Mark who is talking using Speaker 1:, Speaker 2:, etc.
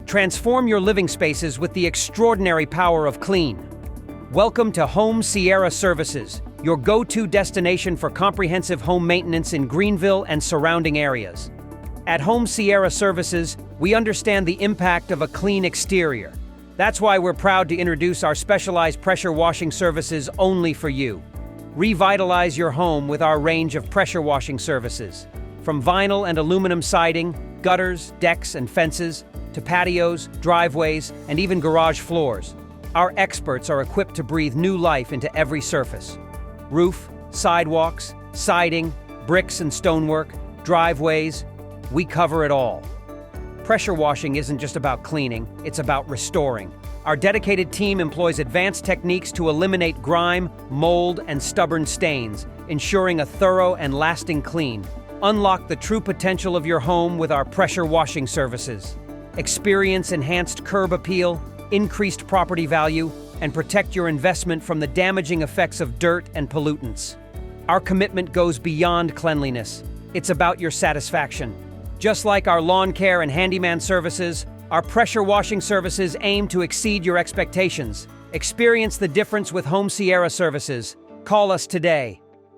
Speaker 1: Transform your living spaces with the extraordinary power of clean. Welcome to Home Sierra Services, your go-to destination for comprehensive home maintenance in Greenville and surrounding areas. At Home Sierra Services, we understand the impact of a clean exterior. That's why we're proud to introduce our specialized pressure washing services only for you. Revitalize your home with our range of pressure washing services. From vinyl and aluminum siding, gutters, decks, and fences, to patios, driveways, and even garage floors, our experts are equipped to breathe new life into every surface. Roof, sidewalks, siding, bricks and stonework, driveways, we cover it all. Pressure washing isn't just about cleaning, it's about restoring. Our dedicated team employs advanced techniques to eliminate grime, mold, and stubborn stains, ensuring a thorough and lasting clean. Unlock the true potential of your home with our pressure washing services. Experience enhanced curb appeal, increased property value, and protect your investment from the damaging effects of dirt and pollutants. Our commitment goes beyond cleanliness. It's about your satisfaction. Just like our lawn care and handyman services, our pressure washing services aim to exceed your expectations. Experience the difference with Home Sierra Services. Call us today.